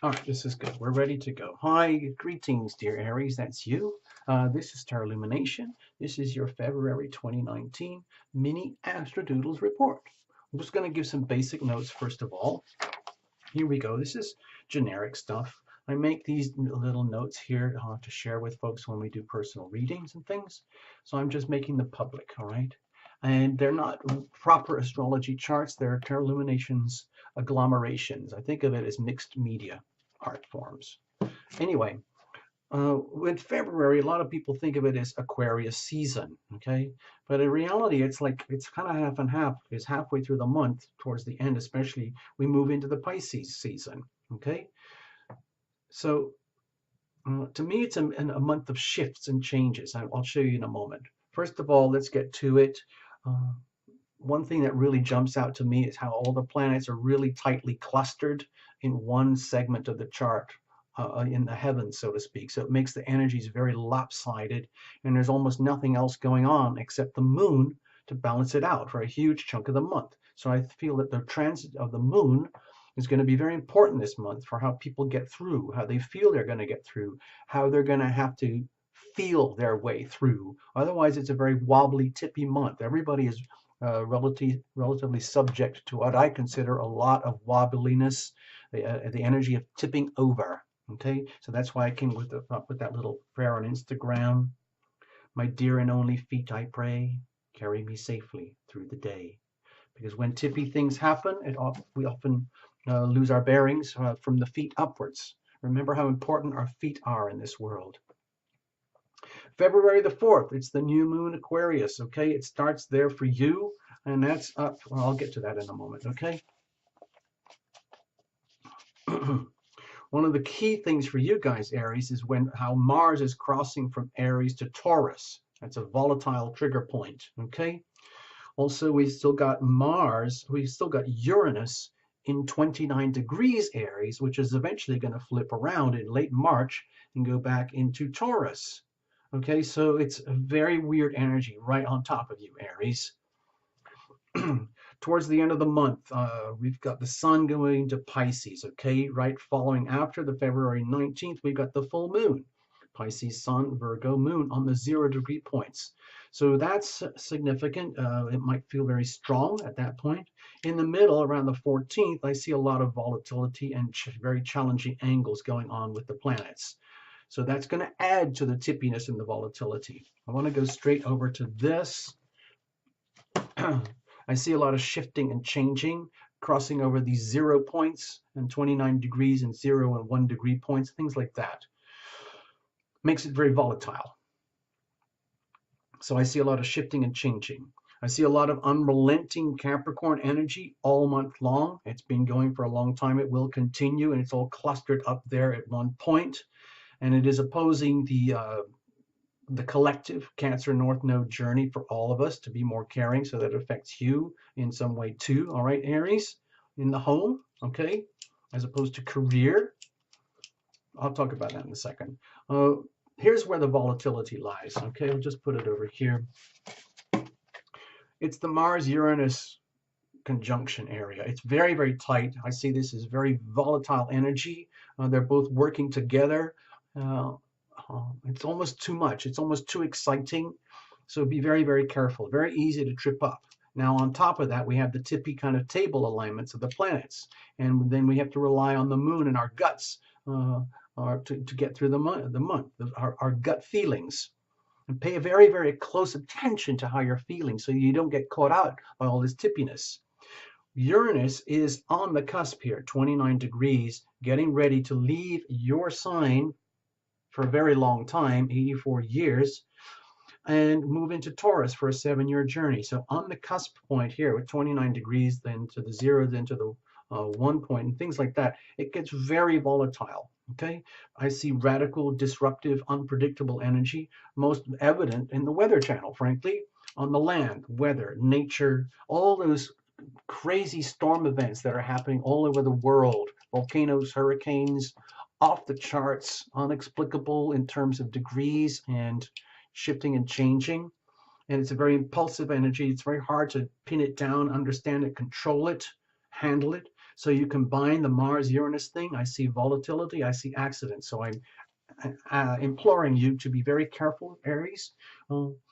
All right, this is good. We're ready to go. Hi, greetings, dear Aries. That's you. This is Star Lumination. This is your February 2019 mini ASTRODOODLES report. I'm just going to give some basic notes first of all. Here we go. This is generic stuff. I make these little notes here to share with folks when we do personal readings and things. So I'm just making them public, all right? And they're not proper astrology charts. They're Terluminations agglomerations. I think of it as mixed media art forms. Anyway, with February, a lot of people think of it as Aquarius season, okay? But in reality, it's kind of half and half. It's halfway through the month, towards the end, especially, we move into the Pisces season, okay? So to me, it's a month of shifts and changes. I'll show you in a moment. First of all, let's get to it. One thing that really jumps out to me is how all the planets are really tightly clustered in one segment of the chart, in the heavens, so to speak. So it makes the energies very lopsided, and there's almost nothing else going on except the moon to balance it out for a huge chunk of the month. So I feel that the transit of the moon is going to be very important this month for how people get through, how they feel they're going to get through, how they're going to have to feel their way through. Otherwise, it's a very wobbly, tippy month. Everybody is relatively subject to what I consider a lot of wobbliness, the energy of tipping over. Okay, so that's why I came with that little prayer on Instagram. My dear and only feet, I pray, carry me safely through the day. Because when tippy things happen, we often lose our bearings from the feet upwards. Remember how important our feet are in this world. February the 4th, it's the new moon Aquarius, okay? It starts there for you, and that's up. Well, I'll get to that in a moment, okay? One of the key things for you guys, Aries, is how Mars is crossing from Aries to Taurus. That's a volatile trigger point, okay? Also, we still got Uranus in 29 degrees Aries, which is eventually going to flip around in late March and go back into Taurus. Okay, so it's a very weird energy right on top of you, Aries. Towards the end of the month, we've got the sun going to Pisces, okay? Right following after the February 19th, we've got the full moon. Pisces, sun, Virgo, moon on the 0-degree points. So that's significant. It might feel very strong at that point. In the middle, around the 14th, I see a lot of volatility and very challenging angles going on with the planets. So that's going to add to the tippiness and the volatility. I want to go straight over to this. I see a lot of shifting and changing, crossing over these 0 points and 29 degrees and 0 and 1 degree points, things like that. Makes it very volatile. So I see a lot of shifting and changing. I see a lot of unrelenting Capricorn energy all month long. It's been going for a long time. It will continue, and it's all clustered up there at one point. And it is opposing the collective Cancer North Node journey for all of us to be more caring, so that affects you in some way too. All right, Aries, in the home, okay, as opposed to career. I'll talk about that in a second. Here's where the volatility lies. Okay, I'll just put it over here. It's the Mars-Uranus conjunction area. It's very, very tight. I see this as very volatile energy. They're both working together. It's almost too much. It's almost too exciting. So be very, very careful. Very easy to trip up. Now, on top of that, we have the tippy kind of table alignments of the planets. And then we have to rely on the moon and our guts to get through the month, our gut feelings. And pay a very, very close attention to how you're feeling so you don't get caught out by all this tippiness. Uranus is on the cusp here, 29 degrees, getting ready to leave your sign for a very long time, 84 years, and move into Taurus for a 7-year journey. So on the cusp point here with 29 degrees, then to the 0, then to the 1 point, and things like that, it gets very volatile. Okay, I see radical, disruptive, unpredictable energy, most evident in the Weather Channel, frankly, on the land, weather, nature, all those crazy storm events that are happening all over the world, volcanoes, hurricanes, off the charts, inexplicable in terms of degrees and shifting and changing. And it's a very impulsive energy. It's very hard to pin it down, understand it, control it, handle it. So you combine the Mars-Uranus thing, I see volatility, I see accidents. So I'm imploring you to be very careful, Aries,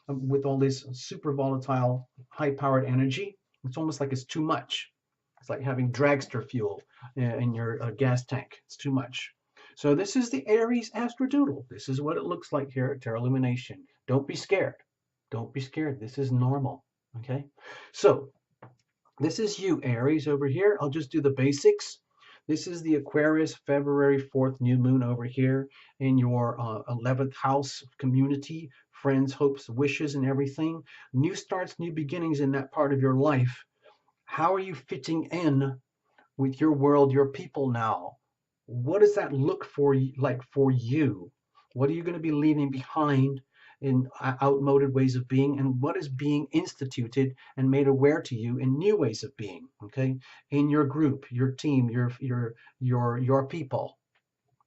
with all this super volatile, high-powered energy. It's almost like it's too much. It's like having dragster fuel in your gas tank. It's too much. So this is the Aries Astrodoodle. This is what it looks like here at Terra Illumination. Don't be scared. Don't be scared. This is normal. Okay? So this is you, Aries, over here. I'll just do the basics. This is the Aquarius February 4th new moon over here in your 11th house community, friends, hopes, wishes, and everything. New starts, new beginnings in that part of your life. How are you fitting in with your world, your people now? What does that look like for you? What are you going to be leaving behind in outmoded ways of being, and what is being instituted and made aware to you in new ways of being? Okay, in your group, your team, your people,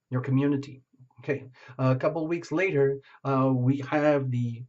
your community. Okay, a couple of weeks later, we have the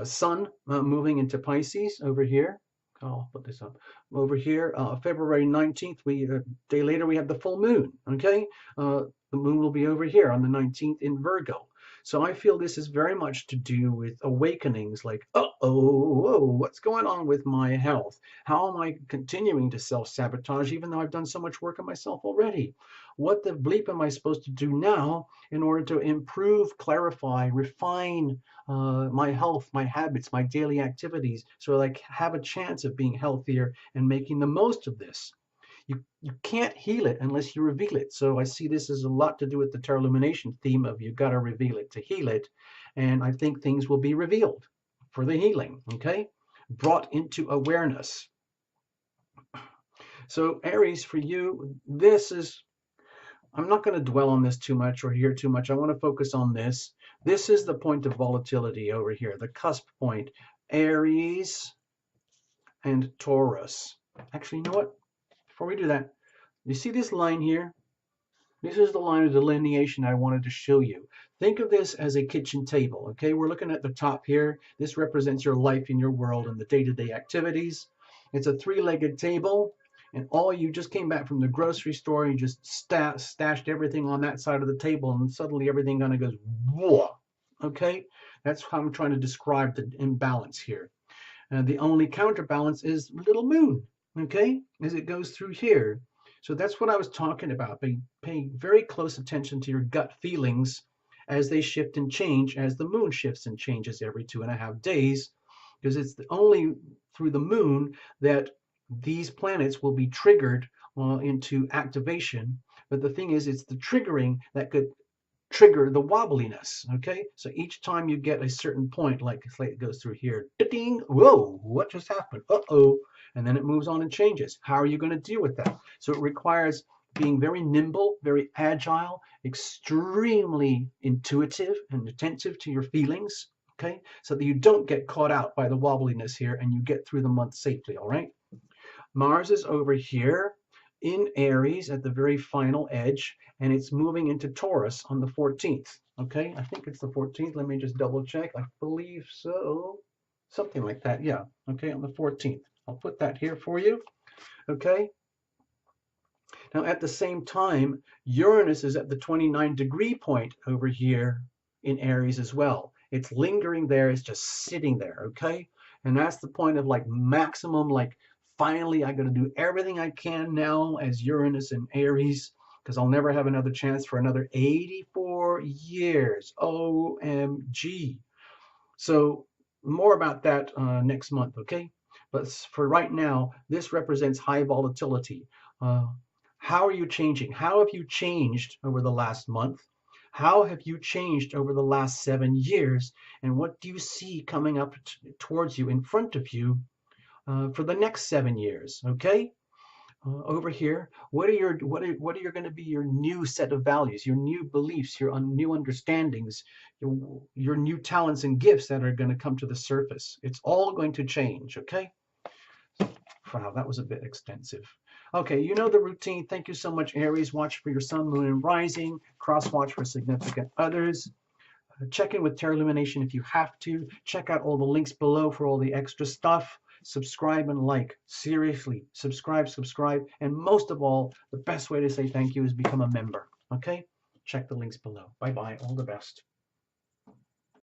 sun moving into Pisces over here. I'll put this up over here. February 19th, a day later, we have the full moon. Okay, the moon will be over here on the 19th in Virgo. So I feel this is very much to do with awakenings like, whoa, what's going on with my health? How am I continuing to self-sabotage even though I've done so much work on myself already? What the bleep am I supposed to do now in order to improve, clarify, refine my health, my habits, my daily activities, so that I have a chance of being healthier and making the most of this? You can't heal it unless you reveal it. So I see this as a lot to do with the Terra Illumination theme of you got to reveal it to heal it. And I think things will be revealed for the healing, okay? Brought into awareness. So Aries, for you, this is, I'm not going to dwell on this too much or hear too much. I want to focus on this. This is the point of volatility over here, the cusp point. Aries and Taurus. Actually, you know what? Before we do that, you see this line here? This is the line of delineation I wanted to show you. Think of this as a kitchen table, okay? We're looking at the top here. This represents your life in your world and the day-to-day activities. It's a three-legged table, and you just came back from the grocery store, you just stashed everything on that side of the table, and suddenly everything kind of goes, whoa, okay? That's how I'm trying to describe the imbalance here. And the only counterbalance is little moon, okay, as it goes through here. So that's what I was talking about, paying very close attention to your gut feelings as they shift and change, as the moon shifts and changes every 2.5 days, because it's only through the moon that these planets will be triggered into activation. But the thing is, it's the triggering that could trigger the wobbliness, okay? So each time you get a certain point, like it goes through here, ding, whoa, what just happened? Uh-oh. And then it moves on and changes. How are you going to deal with that? So it requires being very nimble, very agile, extremely intuitive and attentive to your feelings, okay? So that you don't get caught out by the wobbliness here and you get through the month safely, all right? Mars is over here in Aries at the very final edge, and it's moving into Taurus on the 14th. Okay, I think it's the 14th. Let me just double check. I believe so. Something like that. Yeah. Okay, on the 14th. I'll put that here for you. Okay. Now, at the same time, Uranus is at the 29-degree point over here in Aries as well. It's lingering there. It's just sitting there. Okay. And that's the point of like maximum, like, finally, I got to do everything I can now as Uranus and Aries, because I'll never have another chance for another 84 years. OMG. So more about that next month, okay? But for right now, this represents high volatility. How are you changing? How have you changed over the last month? How have you changed over the last 7 years? And what do you see coming up towards you, in front of you, for the next 7 years? Okay, over here, what are going to be your new set of values, your new beliefs, your new understandings, your new talents and gifts that are going to come to the surface? It's all going to change. Okay. Wow, that was a bit extensive. Okay, you know the routine. Thank you so much, Aries. Watch for your sun, moon, and rising. Cross watch for significant others. Check in with Terra Illumination if you have to. Check out all the links below for all the extra stuff. subscribe and like. Seriously, subscribe, and most of all, the best way to say thank you is become a member. Okay? Check the links below. Bye bye. All the best.